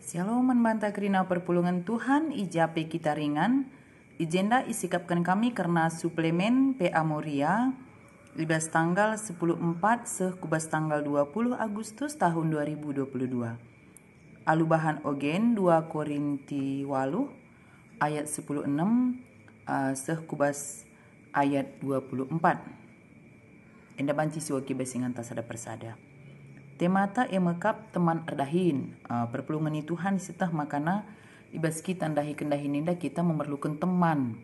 Shalom membantah kerina perpulungan Tuhan, ijape kita ringan. Ijenda isikapkan kami karena suplemen PA Moria. Libas tanggal 14 sekubas tanggal 20 Agustus tahun 2022. Alubahan ogen 2 Korinti 8 ayat 16 sekubas ayat 24. Enda banci suaki basingan tasada persada. Temata emekap teman erdahin perpulungan Tuhan setah makana ibas kita ndahi kendahin indah kita memerlukan teman,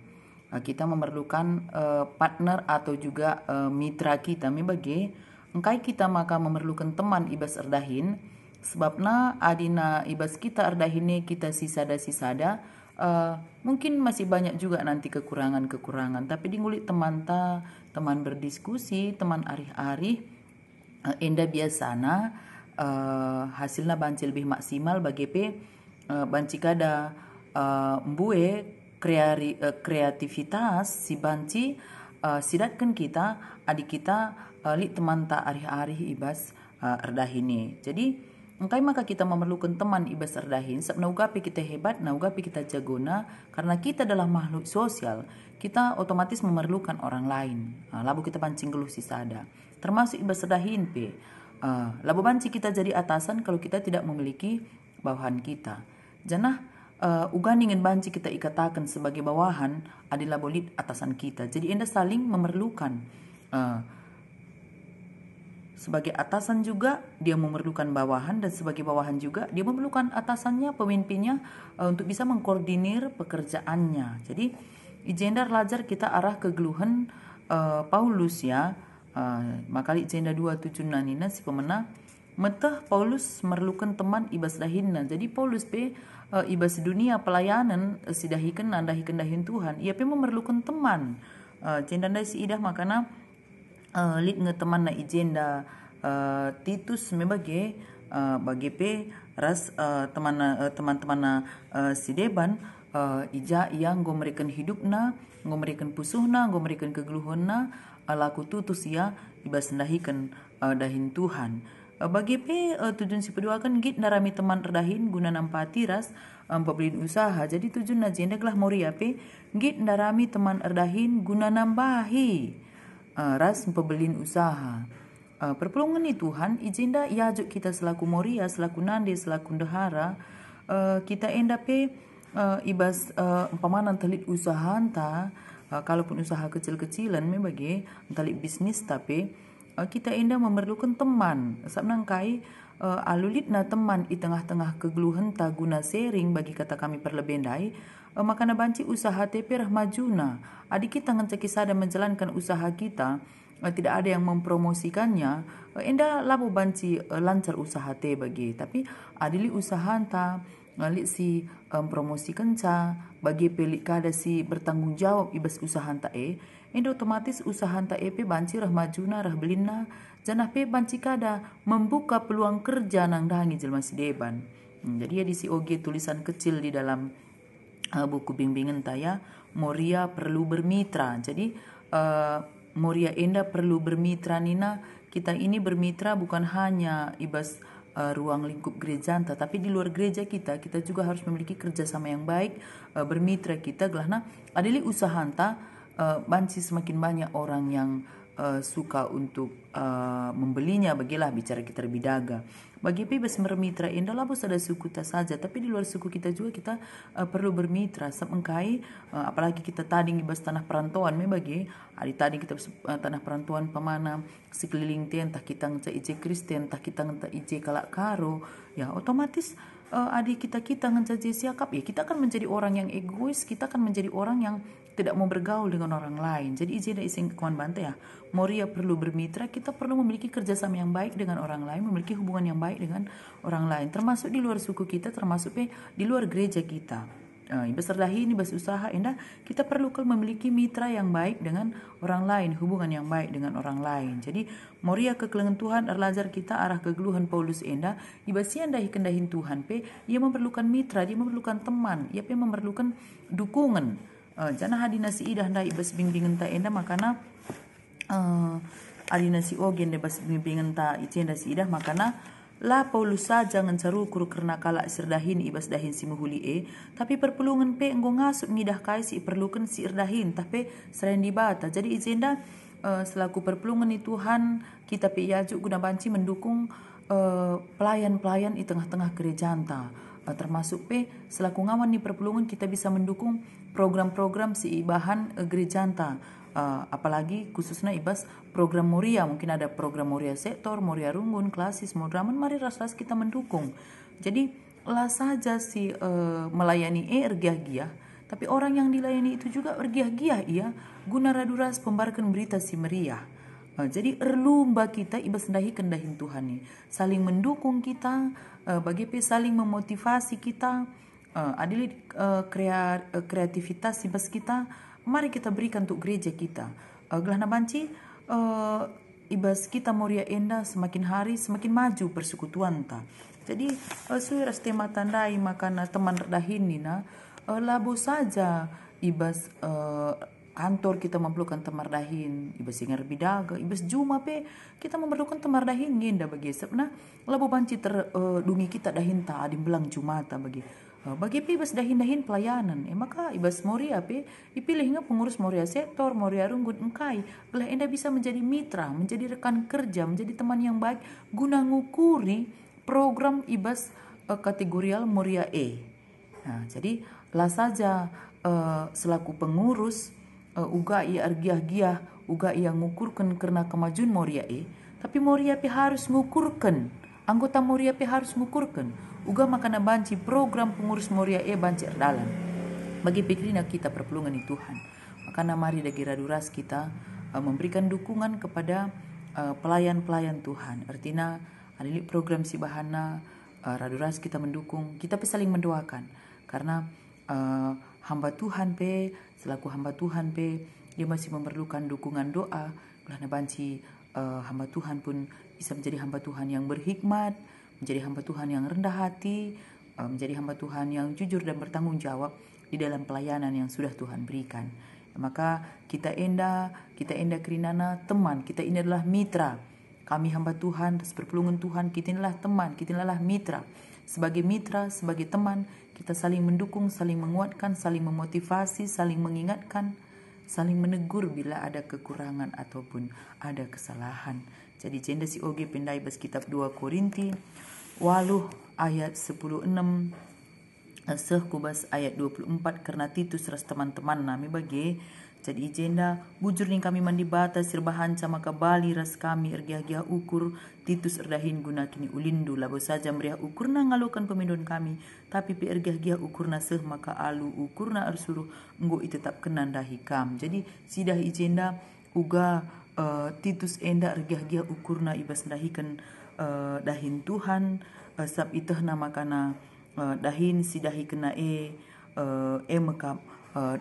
kita memerlukan partner atau juga mitra kita mebage engkai kita maka memerlukan teman ibas erdahin sebabna adina ibas kita erdahine kita sisada mungkin masih banyak juga nanti kekurangan tapi dingulik teman berdiskusi, teman arih-arih enda biasana hasilnya banci lebih maksimal bagi banci kada mbue kreativitas si banci sidatkan kita adik kita li teman ta arih-arih ibas erdahini. Jadi engkai maka kita memerlukan teman ibas erdahin sebab naugapi kita hebat, naugapi kita jagona karena kita adalah makhluk sosial. Kita otomatis memerlukan orang lain. Labu kita pancing geluh sisada. Termasuk ibas erdahin labu banci kita jadi atasan kalau kita tidak memiliki bawahan kita. Janah ugan ingin banci kita ikatakan sebagai bawahan adalah bolit atasan kita. Jadi enda saling memerlukan. Sebagai atasan juga dia memerlukan bawahan dan sebagai bawahan juga dia memerlukan atasannya, pemimpinnya untuk bisa mengkoordinir pekerjaannya. Jadi ijenda lajar kita arah kegeluhan Paulus ya. Makali ijenda 27 nanina si pemena metah Paulus memerlukan teman ibas dahinna. Jadi Paulus ibas dunia pelayanan sidahikan nandahikan dahin Tuhan. Ia memerlukan teman. Jenda si idah makana lit ngeteman na ijenda Titus membagi bagi ras teman-teman si deban ija yang gomerikan hidupna, gomerikan pusuhna, gomerikan kegeluhonna laku tutus ya ibas ndahikan dahin Tuhan. Bagi tujuan si kedua kan git narami teman erdahin guna nampati ras pembelian usaha. Jadi tujuan najenda gelah moria git narami teman erdahin guna nambahi ras pembelian usaha. Perpulungan ni Tuhan ijenda yajuk kita selaku moria, selaku nande, selaku ndahara kita enda ibas pamanan telit usaha anta kalaupun usaha kecil-kecilan membagi telit bisnis tapi kita enda memerlukan teman sabnangkai alulit na teman di tengah-tengah kegeluhan ta guna sharing bagi kata kami perlebendai makana banci usaha tepe rahmajuna adik kita ngeceki sada menjalankan usaha kita tidak ada yang mempromosikannya enda labu banci lancar usaha te bagi tapi adili usaha anta ngalik si promosikan ca bagi pelik kada si bertanggung jawab ibas usaha anta enda otomatis usaha anta banci rahmajuna rahbelina janah banci kada membuka peluang kerja nang dahangi jelma si deban. Jadi ya di si OG tulisan kecil di dalam buku bimbingan taya Moria perlu bermitra. Jadi Moria enda perlu bermitra nina. Kita ini bermitra bukan hanya ibas ruang lingkup gereja tapi di luar gereja kita juga harus memiliki kerjasama yang baik. Bermitra kita gelahna adili usaha anta banci semakin banyak orang yang suka untuk membelinya bagilah bicara kita berbidaga. Bagi bebas bermitra indah lah bos ada suku kita saja tapi di luar suku kita juga kita perlu bermitra semengkai apalagi kita tading ibas tanah perantauan bagi adi tading kita tanah perantauan pemana sekeliling te entah kita ngeca ije Kristen entah kita ngeca ije kalak karo ya otomatis adik kita ngeca siakap ya kita akan menjadi orang yang egois, kita akan menjadi orang yang tidak mau bergaul dengan orang lain. Jadi ijenda ising kawan bantai ya Moria perlu bermitra, kita perlu memiliki kerjasama yang baik dengan orang lain, memiliki hubungan yang baik dengan orang lain termasuk di luar suku kita, termasuk di luar gereja kita. Ibas erdahin, ibas usaha enda kita perlu memiliki mitra yang baik dengan orang lain, hubungan yang baik dengan orang lain. Jadi Moria kekelengan Tuhan erlajar kita arah kegeluhan Paulus enda ibas enda hikendahin Tuhan ia memerlukan mitra, dia memerlukan teman, ia memerlukan dukungan. Jana hadina si idah nda ibas bimbingan ta enda makana adina si ogen ibas bimbingan ta icenda si idah makana la Paulus saja ngancarukur karena kala sirdahin ibas dahin si muhuli tapi perpulungan pe enggo ngasuk ngidah kai si perlukan si irdahin tapi selain dibata. Jadi izenda selaku perpulungan itu Tuhan kita pe yajuk guna banci mendukung pelayan-pelayan di tengah-tengah gereja anta. Termasuk pe selaku ngawan di perpulungan kita bisa mendukung program-program si ibahan gereja anta. Apalagi khususnya ibas program Moria, mungkin ada program Moria sektor, Moria Runggun, klasis, modraman, mari ras-ras kita mendukung. Jadi lah saja si melayani ergiah-giah, tapi orang yang dilayani itu juga ergiah-giah ia guna raduras pembarkan berita si meriah. Jadi erlumba kita ibas ndahi kendahin Tuhan nih, saling mendukung kita, bagi saling memotivasi kita, adili kreativitas ibas kita. Mari kita berikan untuk gereja kita. Gelana banci ibas kita Moria Enda semakin hari semakin maju persekutuan ta. Jadi suiras tema tandai makana teman redahin nina labo saja ibas kantor kita memerlukan temardahin, ibas ingar bidaga, ibas juma pe kita memerlukan temardahin nginda bagi sebna labo banci terdungi kita dahin ta adim belang jumata bagi ibas dahin pelayanan maka ibas Moria pe ipilihnya pengurus Moria sektor Moria Runggun engkai belah enda bisa menjadi mitra, menjadi rekan kerja, menjadi teman yang baik guna ngukuri program ibas kategorial Moria Nah, jadi lah saja selaku pengurus uga ia argiah-giah uga ia ngukurkan karena kemajuan Moria tapi Moria pe harus ngukurkan, anggota Moria pe harus ngukurkan uga makana banci program pengurus Moria banci erdalan bagi pikirina kita perpulungan di Tuhan. Makana mari dagi raduras kita memberikan dukungan kepada pelayan-pelayan Tuhan. Artinya adili program si bahana raduras kita mendukung, kita saling mendoakan karena hamba Tuhan pe selaku hamba Tuhan pe dia masih memerlukan dukungan doa. Karena banci hamba Tuhan pun bisa menjadi hamba Tuhan yang berhikmat, menjadi hamba Tuhan yang rendah hati, menjadi hamba Tuhan yang jujur dan bertanggung jawab di dalam pelayanan yang sudah Tuhan berikan. Maka kita enda kerinana teman, kita ini adalah mitra. Kami hamba Tuhan, perpulungan Tuhan, kita inilah teman, kita inilah mitra. Sebagai mitra, sebagai teman, kita saling mendukung, saling menguatkan, saling memotivasi, saling mengingatkan, saling menegur bila ada kekurangan ataupun ada kesalahan. Jadi jenda si oge pendai bas kitab 2 Korinti waluh ayat 10:6 seh kubas ayat 24 karena Titus ras teman-teman nami bagi jadi jenda bujur ning kami mandi bata sirbahan sama kabali ras kami ergiah-giah ukur Titus erdahin guna kini ulindu labo saja meriah ukurna ngalukan pemindon kami tapi pi ergiah-giah ukurna seh maka alu ukurna arsuruh enggo itetap kenan dahi kam. Jadi sidah ijenda uga Titus enda ergiah-giah ukurna ibas dahikan dahin Tuhan sab iteh nama kana dahin si dahi kena maka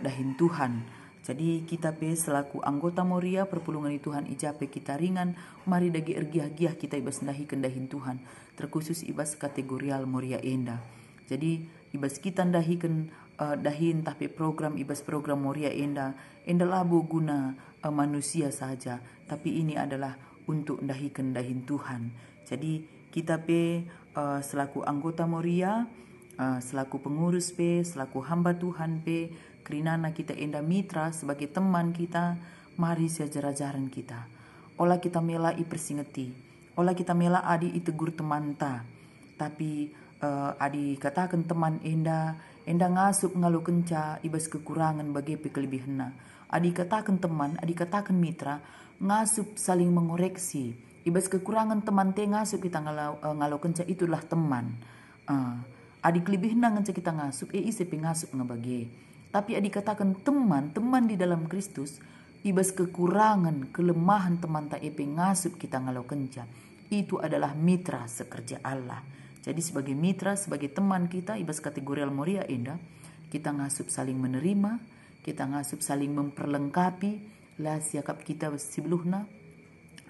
dahin Tuhan. Jadi kita pe selaku anggota Moria perpulungan Tuhan ijape kita ringan mari dagi ergiah-giah kita ibas dahikan dahin Tuhan terkhusus ibas kategorial Moria enda. Jadi ibas kita dahikan dahin tapi program ibas program Moria enda labo guna manusia saja tapi ini adalah untuk dahikan dahin Tuhan. Jadi kita pe selaku anggota Moria, selaku pengurus pe, selaku hamba Tuhan pe, kerinana kita enda mitra sebagai teman kita, mari seajar-ajaran kita. Olah kita mela ipersingeti, olah kita mela adi itegur teman ta, tapi adi katakan teman enda ngasup ngalu kenca ibas kekurangan bagi pe kelebihanna. Adi katakan teman, adi katakan mitra, ngasup saling mengoreksi. Ibas kekurangan teman te ngasup kita ngalau kenca itulah teman. Adi kelebihna nganca kita ngasup ise pe ngasup ngabagi. Tapi adi katakan teman di dalam Kristus ibas kekurangan kelemahan teman ta pe ngasup kita ngalau kenca. Itu adalah mitra sekerja Allah. Jadi sebagai mitra, sebagai teman kita ibas kategorial Moria enda, kita ngasup saling menerima, kita ngasup saling memperlengkapi, lah siakap kita sebelumna,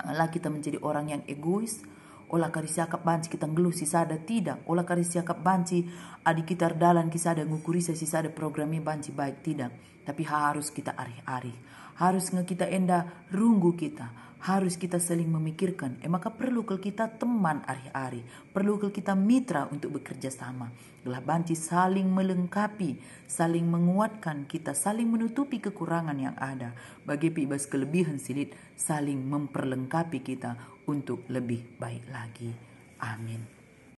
lah kita menjadi orang yang egois, olah kari siakap banci kita ngeluh sisada tidak, olah kari siakap banci adi kita dalan kisada ngukuri sisada programnya banci baik tidak, tapi harus kita arih-arih, harus kita enda runggu kita, harus kita saling memikirkan. Maka perlu ke kita teman hari-hari, perlu ke kita mitra untuk bekerja sama. Gelah banci saling melengkapi, saling menguatkan kita, saling menutupi kekurangan yang ada. Bagi pibas kelebihan silit, saling memperlengkapi kita untuk lebih baik lagi. Amin.